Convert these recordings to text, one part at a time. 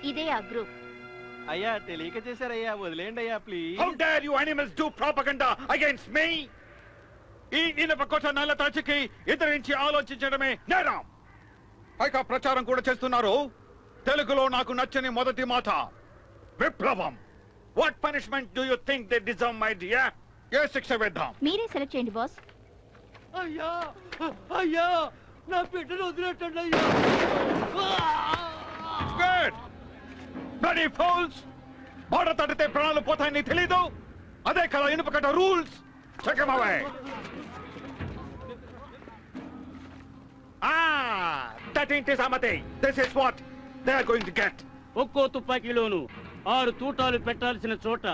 ఇదే ఆ గ్రూప్. అయ్యా తెలియక చేశారయ్యా, వదిలేండి అయ్యా please. How dare you animals do propaganda against me? ఈ ఇనప కొట్ట నల్ల తాచికి ఎదిరించి ఆలోచించడమే నేరం. పైగా ప్రచారం కూడా చేస్తున్నారు. తెలుగులో నాకు నచ్చని మొదటి మాట విప్లవం. What punishment do you think they deserve my dear? ఏ శిక్ష వేద్దాం? మీరే సెలెక్ట్ చేయండి బాస్. అయ్యా అయ్యా నా బిడ్డను వదిలేటండి అయ్యా. Good bloody fools. బాడ తడితే ప్రాణాలు పోతాయని తెలీదు. అదే కదా ఇనుపకట్ట rules. Check him away. That ain't his amate. This is what they are going to get. ఒక్కో తుపాకీలోను 6 తూటాలు పెట్టాల్సిన చోట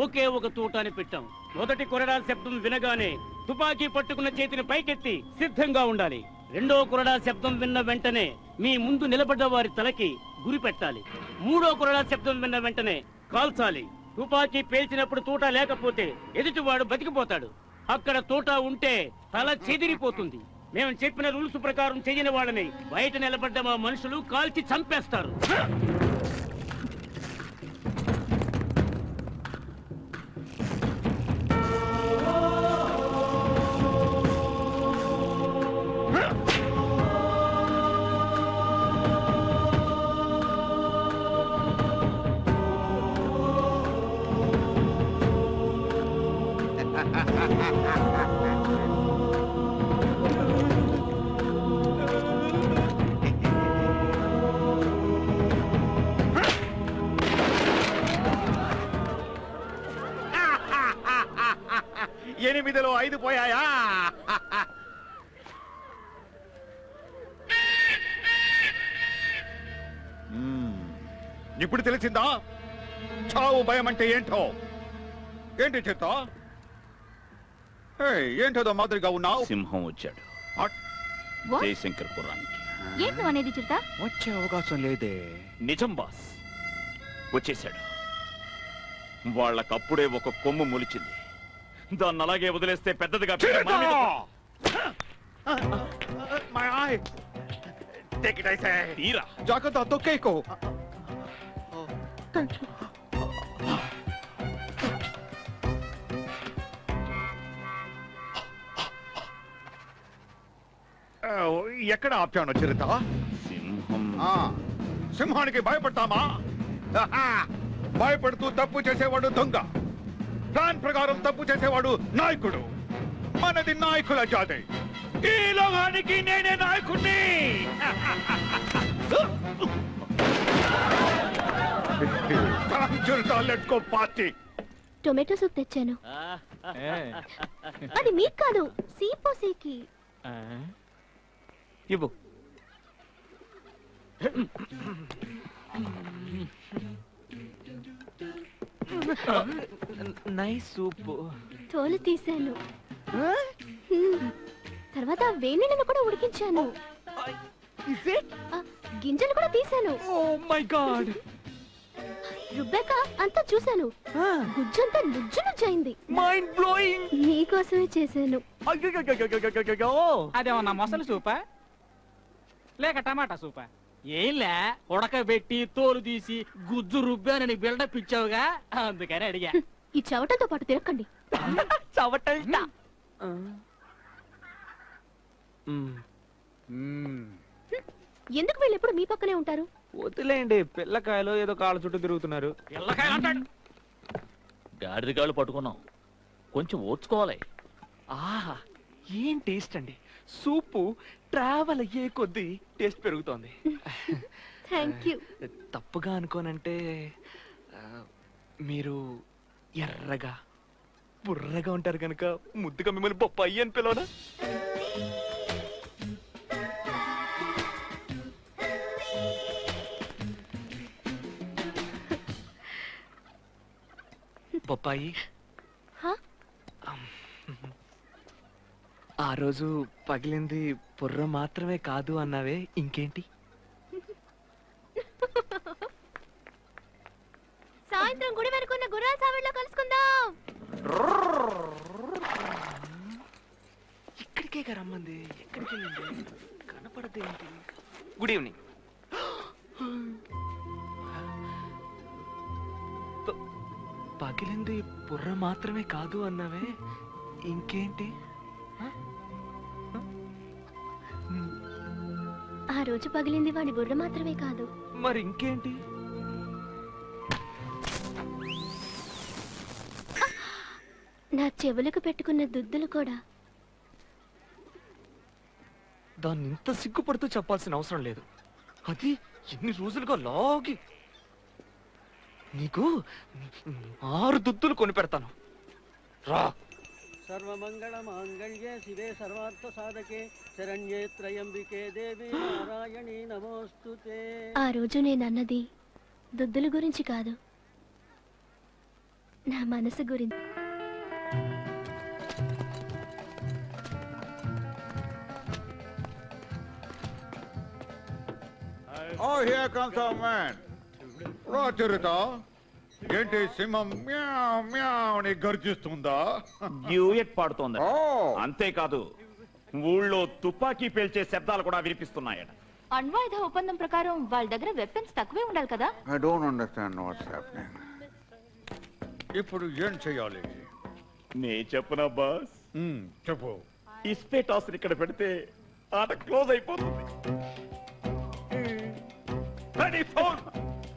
ఒకే ఒక తూటాని పెట్టాం. మొదటి కొరడా శబ్దం వినగానే తుపాకీ పట్టుకున్న చేతిని పైకెత్తి సిద్ధంగా ఉండాలి. రెండో కొరడా శబ్దం విన్న వెంటనే మీ ముందు నిలబడ్డ వారి తలకి గురి పెట్టాలి. మూడో కొరడా శబ్దం విన్న వెంటనే కాల్చాలి. తుపాకీ పేల్చినప్పుడు తూటా లేకపోతే ఎదుటివాడు బతికిపోతాడు. అక్కడ తూటా ఉంటే తల చెదిరిపోతుంది. మేము చెప్పిన రూల్స్ ప్రకారం చెయ్యని వాళ్ళని బయట నిలబడ్డ మా మనుషులు కాల్చి చంపేస్తారు. ఎనిమిదిలో 5 పోయాయా? ఇప్పుడు తెలిసిందా చావు భయం అంటే ఏంటో? ఏంటి చేత? ఏంటో మాదిరిగా ఉన్నావు? సింహం వచ్చాడు జయశంకర్ పురానికి. ఏంటో అనేది చిరుత? వచ్చే అవకాశం లేదే. నిజం బాస్, వచ్చేశాడు. వాళ్ళకప్పుడే ఒక కొమ్ము మొలిచింది. దాన్ని అలాగే వదిలేస్తే పెద్దదిగా తీరా. జాగ్రత్త, తొక్కేకో. ఎక్కడ ఆప్యాను చిరుత? సింహం. సింహానికి భయపడతామా? భయపడుతూ తప్పు చేసేవాడు దొంగ. ప్లాన్ ప్రకారం తప్పు చేసేవాడు నాయకుడు. మనది నాయకుల జాతి. ఈ లోకానికి నేనే నాయకుడిని. పార్టీ టొమాటో సూప్ తెచ్చాను. అది మీకు కాదు, సీపోసీకి. ఇవ్వు. Nice soup. తోలు తీశాను. తర్వాత వేణీళ్ళను కూడా ఉడికించాను. గింజలు కూడా తీశాను. Oh my God. రుబ్బాక అంతా చూశాను. గుజ్జంతా నుజ్జు నుజ్జైంది. Mind blowing. నీకోసమే చేశాను. అదేమన్నా మొసలు సూపా లేక టమాటా సూపా? ఏంలే, ఉడకబెట్టి తోలు తీసి గుజ్జు రుబ్బానని బిల్డప్ ఇచ్చావుగా, అందుకని అడిగా. ఈ చవటంతో పాటు తిరక్కండి. చవట. ఎందుకు వీళ్ళు ఎప్పుడు మీ పక్కనే ఉంటారు? వదిలేండి, పిల్లకాయలు ఏదో కాళ్ళ చుట్టూ తిరుగుతున్నారు. పిల్లకాయలు అంటాడు. గాడిద కాళ్ళు పట్టుకున్నాం, కొంచెం ఓర్చుకోవాలి. ఆహా, ఏం టేస్ట్ అండి. సూపు ట్రావెల్ అయ్యే కొద్దీ టేస్ట్ పెరుగుతోంది. Thank you. తప్పుగా అనుకోనంటే మీరు ఎర్రగా బుర్రగా ఉంటారు కనుక ముద్దుగా మిమ్మల్ని బొప్పాయి అని పిలవనా? బొప్పాయి. ఆ రోజు పగిలింది బుర్ర మాత్రమే కాదు అన్నావే, ఇంకేంటి? సాయంత్రం గుడి వరకున్న గుర్రాల సావిడిలో కలుసుకుందాం. ఇక్కడికే రమ్మంది, ఎక్కడికి వెళ్ళింది? కనపడదేంటి? Good evening. పగిలింది బుర్ర మాత్రమే కాదు అన్నావే, ఇంకేంటి? ఆ రోజు పగిలింది వాడి బుర్ర మాత్రమే కాదు, మరి ఇంకేంటి? నా చెవులకు పెట్టుకున్న దుద్దులు కూడా. దాన్ని ఇంత సిగ్గుపడుతూ చెప్పాల్సిన అవసరం లేదు. అది ఎన్ని రోజులుగా లాగి నీకు 6 దుద్దులు కొని పెడతాను, రా. సర్వమంగళ మాంగళ్యే శివే సర్వార్థ సాధకే శరణ్యే త్రయంబికే దేవి నారాయణీ నమోస్తుతే. ఆ రోజు నేను అన్నది దుద్దుల గురించి కాదు, నా మనసు గురించి. Oh, here comes our man. రాచరిత, ఏంటి సింహం మ్యావ్ మ్యావ్ అని గర్జిస్తుందా? డ్యూయట్ పాడుతోంది. ఓ, అంతేకాదు, ఊళ్ళో తుపాకీ పేల్చే శబ్దాలు కూడా వినిపిస్తున్నాయట. అణ్వాయుధ ఒప్పందం ప్రకారం వాళ్ళ దగ్గర వెపన్స్ తక్కువే ఉండాలి కదా. I don't understand what's happening. ఇప్పుడు ఏం చేయాలి? నే చెప్పునా బాస్? చెప్పు. ఇస్పే టాస్ ఇక్కడ పెడితే ఆట క్లోజ్ అయిపోతుంది.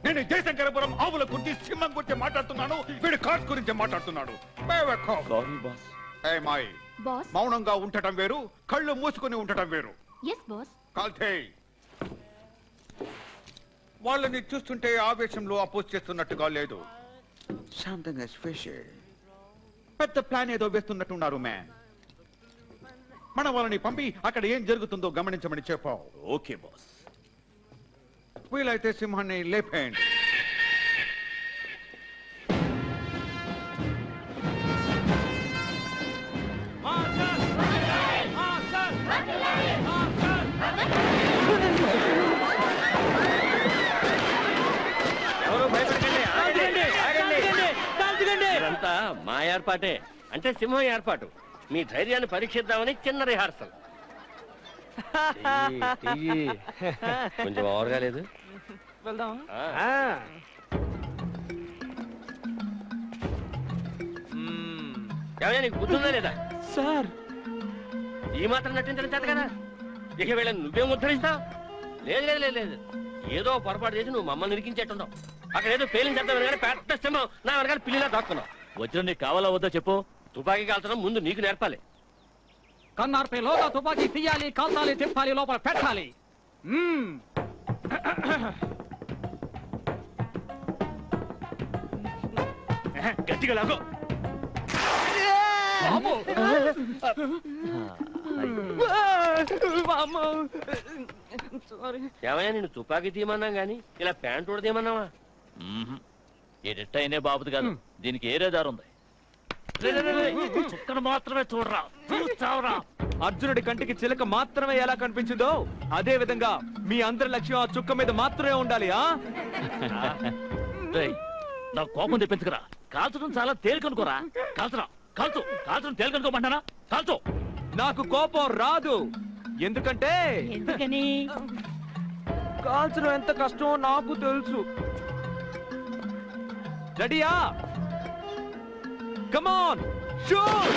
నేను జయశంకరపురం ఆవుల గురించి సింహం గురించి మాట్లాడుతున్నాను, వీడు కార్డ్స్ గురించి మాట్లాడుతున్నాడు. Sorry boss. మాయ్, బాస్. మౌనంగా ఉండటం వేరు, కళ్ళు మూసుకుని ఉండటం వేరు. Yes boss. కాల్తే, వాళ్ళని చూస్తుంటే ఆవేశంలో అపోజ్ చేస్తున్నట్టుగా లేదు. Something is fishy. పెద్ద ప్లాన్ ఏదో వేస్తున్నట్టున్నారు మ్యాన్. మన వాళ్ళని పంపి అక్కడ ఏం జరుగుతుందో గమనించమని చెప్పావు. Okay boss. వీలైతే సింహాన్ని లేపేయండి. ఇదంతా మా ఏర్పాటే, అంటే సింహం ఏర్పాటు. మీ ధైర్యాన్ని పరీక్షిద్దామని చిన్న రిహార్సల్. కొంచెం ఓవర్గా లేదు? వెళ్దాం. ఏమైనా నీకు గుర్తుందా లేదా? సార్, ఈ మాత్రం నటించడం చేత కదా, ఇక వీళ్ళని నువ్వేం ఉద్ధరిస్తావు? లేదు లేదు లేదు లేదు, ఏదో పొరపాటు చేసి నువ్వు మమ్మల్ని నిరికించేట్టున్నావు. అక్కడ ఏదో ఫెయిలింగ్ చేద్దాం కానీ పెద్ద సింహం నా వెనకాల పిల్లిలా దాక్కున్నావు. వచ్చిన నీకు కావాలా వద్దా చెప్పు. తుపాకీ కాల్చడం ముందు నీకు నేర్పాలి. కన్నార్పే లోగా తుపాకీ తీయాలి, కాల్చాలి, తిప్పాలి, లోపల పెట్టాలి. గట్టిగా లాగో. ఏమయ్యా నేను తుపాకీ తీయమన్నాం గాని ఇలా ప్యాంట్ కూడా తీయమన్నావా? ఎడిట్ బాబుది కాదు, దీనికి ఏరే దారి ఉంది. చుక్కను మాత్రమే చూడరా, చూస్తావురా. అర్జునుడి కంటికి చిలక మాత్రమే ఎలా కనిపించిందో అదే విధంగా మీ అందరి లక్ష్యం ఆ చుక్క మీద మాత్రమే ఉండాలి. నా కోపం తెప్పించుకురా. కాల్చడం చాలా తేలికనుకోరా. కాల్చరా, కాల్చు. కాల్చడం తేలికనుకోమంటానా? కాల్చు. నాకు కోపం రాదు, ఎందుకంటే కాల్చడం ఎంత కష్టమో నాకు తెలుసు. రెడీయా? Come on, shoot.